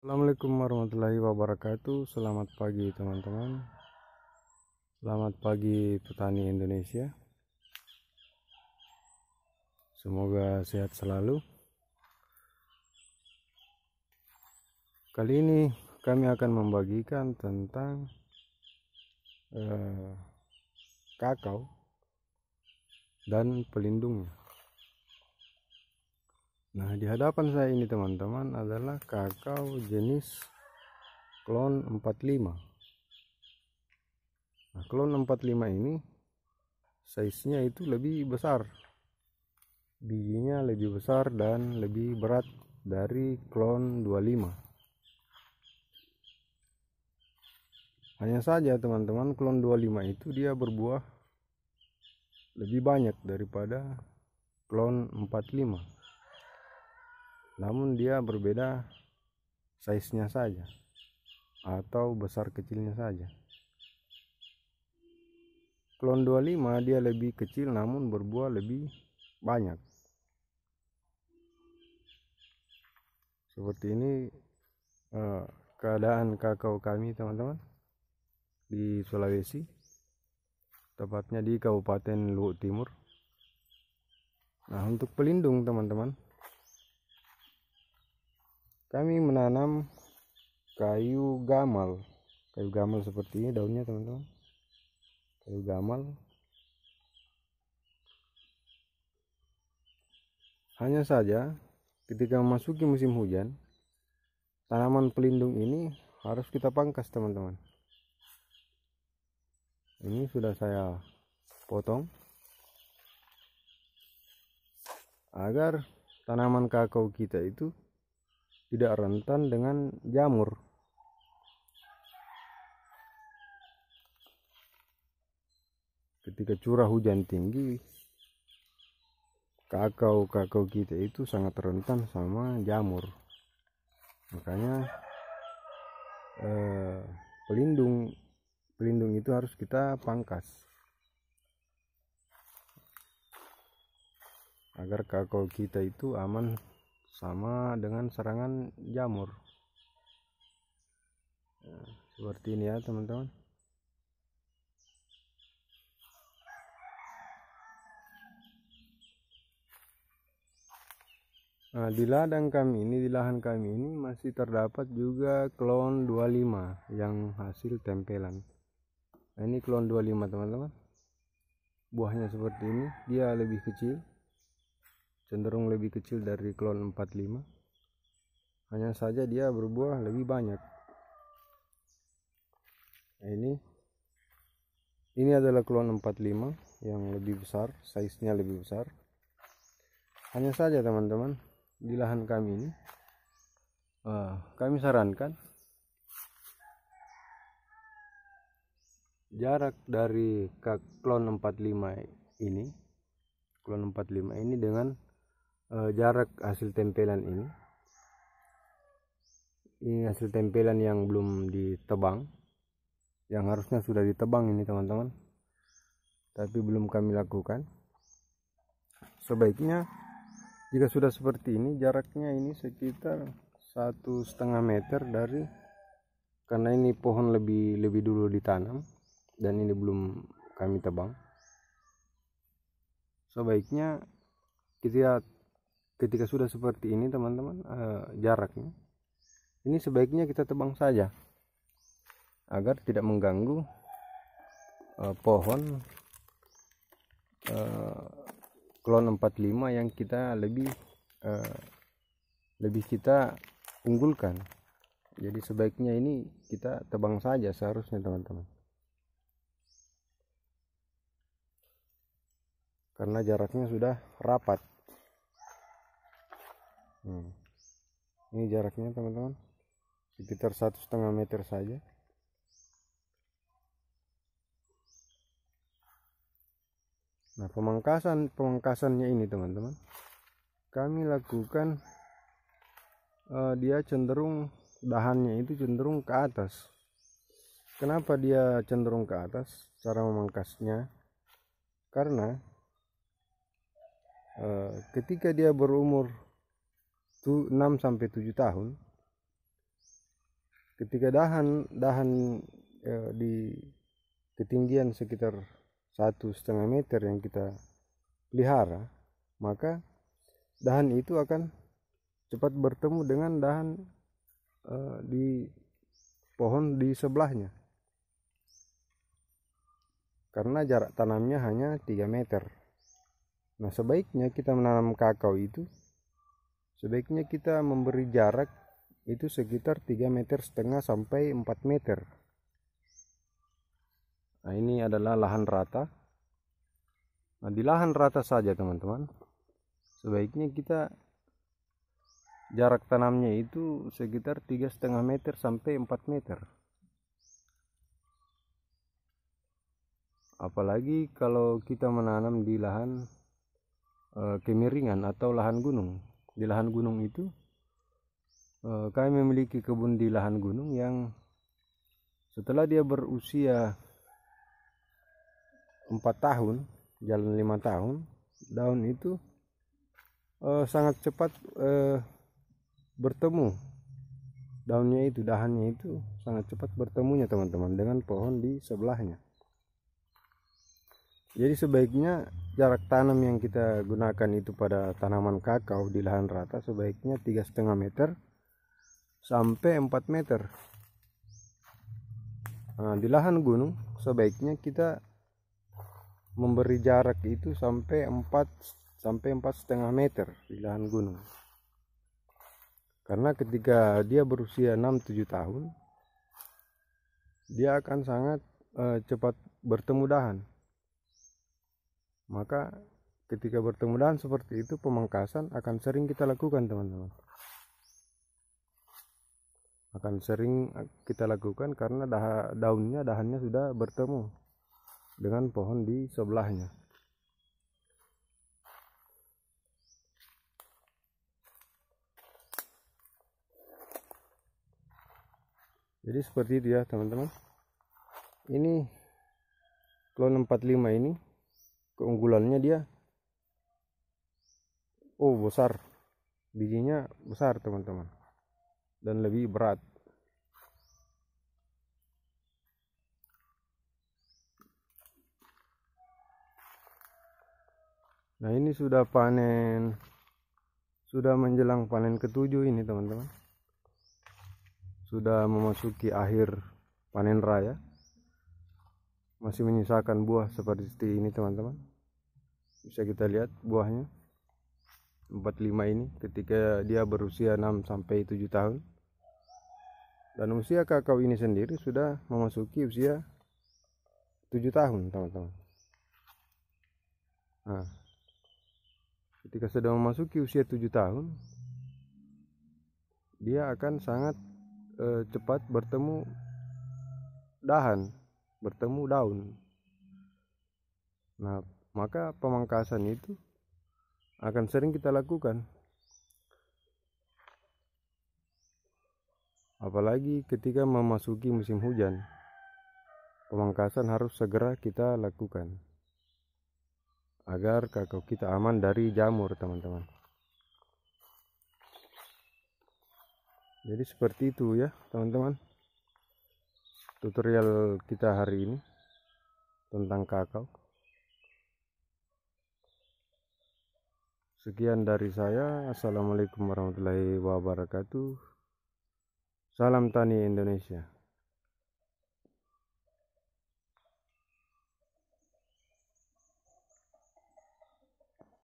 Assalamualaikum warahmatullahi wabarakatuh. Selamat pagi teman-teman. Selamat pagi petani Indonesia. Semoga sehat selalu. Kali ini kami akan membagikan tentang kakao dan pelindungnya. Nah, di hadapan saya ini teman-teman adalah kakao jenis klon 45. Nah, klon 45 ini size-nya itu lebih besar. Bijinya lebih besar dan lebih berat dari klon 25. Hanya saja teman-teman, klon 25 itu dia berbuah lebih banyak daripada klon 45. Namun dia berbeda size-nya saja atau besar kecilnya saja. Klon 25 dia lebih kecil namun berbuah lebih banyak. Seperti ini keadaan kakao kami teman-teman di Sulawesi, tepatnya di Kabupaten Luwu Timur. Nah, untuk pelindung teman-teman, kami menanam kayu gamal seperti ini daunnya teman-teman, kayu gamal. Hanya saja ketika memasuki musim hujan, tanaman pelindung ini harus kita pangkas teman-teman. Ini sudah saya potong agar tanaman kakao kita itu tidak rentan dengan jamur. Ketika curah hujan tinggi, kakao kita itu sangat rentan sama jamur. Makanya pelindung itu harus kita pangkas agar kakao kita itu aman sama dengan serangan jamur. Nah, seperti ini ya teman-teman. Nah, di lahan kami ini masih terdapat juga klon 25 yang hasil tempelan. Nah, ini klon 25 teman-teman. Buahnya seperti ini, dia lebih kecil, cenderung lebih kecil dari klon 45. Hanya saja dia berbuah lebih banyak. Nah, ini adalah klon 45 yang lebih besar, size-nya lebih besar. Hanya saja teman-teman, di lahan kami ini kami sarankan jarak dari klon 45 ini dengan jarak hasil tempelan ini hasil tempelan yang belum ditebang, yang harusnya sudah ditebang ini teman-teman, tapi belum kami lakukan. Sebaiknya jika sudah seperti ini, jaraknya ini sekitar 1,5 meter dari, karena ini pohon lebih dulu ditanam dan ini belum kami tebang. Sebaiknya ketika sudah seperti ini teman-teman, jaraknya ini sebaiknya kita tebang saja agar tidak mengganggu pohon klon 45 yang kita lebih kita unggulkan. Jadi sebaiknya ini kita tebang saja seharusnya teman-teman, karena jaraknya sudah rapat. Ini jaraknya teman-teman sekitar 1,5 meter saja. Nah, pemangkasannya ini teman-teman kami lakukan, dia cenderung, dahannya itu cenderung ke atas. Kenapa dia cenderung ke atas cara memangkasnya? Karena ketika dia berumur 6-7 tahun, ketika dahan di ketinggian sekitar 1,5 meter yang kita pelihara, maka dahan itu akan cepat bertemu dengan dahan di pohon di sebelahnya, karena jarak tanamnya hanya 3 meter. Nah, sebaiknya kita menanam kakao itu, sebaiknya kita memberi jarak itu sekitar 3,5 meter sampai 4 meter. Nah, ini adalah lahan rata. Nah, di lahan rata saja teman-teman, sebaiknya kita jarak tanamnya itu sekitar 3,5 meter sampai 4 meter. Apalagi kalau kita menanam di lahan kemiringan atau lahan gunung. Di lahan gunung itu kami memiliki kebun di lahan gunung yang setelah dia berusia 4 tahun, jalan 5 tahun, daun itu sangat cepat bertemu. Dahannya itu sangat cepat bertemunya teman-teman dengan pohon di sebelahnya. Jadi sebaiknya jarak tanam yang kita gunakan itu pada tanaman kakao di lahan rata sebaiknya 3,5 meter sampai 4 meter. Nah, di lahan gunung sebaiknya kita memberi jarak itu sampai 4,5 meter di lahan gunung. Karena ketika dia berusia 6-7 tahun, dia akan sangat cepat bertemu dahan. Maka ketika bertemu dahan seperti itu, pemangkasan akan sering kita lakukan teman-teman. Akan sering kita lakukan karena dahannya sudah bertemu dengan pohon di sebelahnya. Jadi seperti itu ya teman-teman. Ini klon 45 ini keunggulannya dia besar, bijinya besar teman-teman, dan lebih berat. Nah, ini sudah panen, sudah menjelang panen ke-7 ini teman-teman, sudah memasuki akhir panen raya, masih menyisakan buah seperti ini teman-teman. Bisa kita lihat buahnya 45 ini ketika dia berusia 6-7 tahun. Dan usia kakao ini sendiri sudah memasuki usia 7 tahun teman-teman. Nah, ketika sudah memasuki usia 7 tahun, dia akan sangat cepat bertemu daun. Nah, maka pemangkasan itu akan sering kita lakukan. Apalagi ketika memasuki musim hujan, pemangkasan harus segera kita lakukan agar kakao kita aman dari jamur teman-teman. Jadi seperti itu ya teman-teman, tutorial kita hari ini tentang kakao. Sekian dari saya. Assalamualaikum warahmatullahi wabarakatuh. Salam tani Indonesia.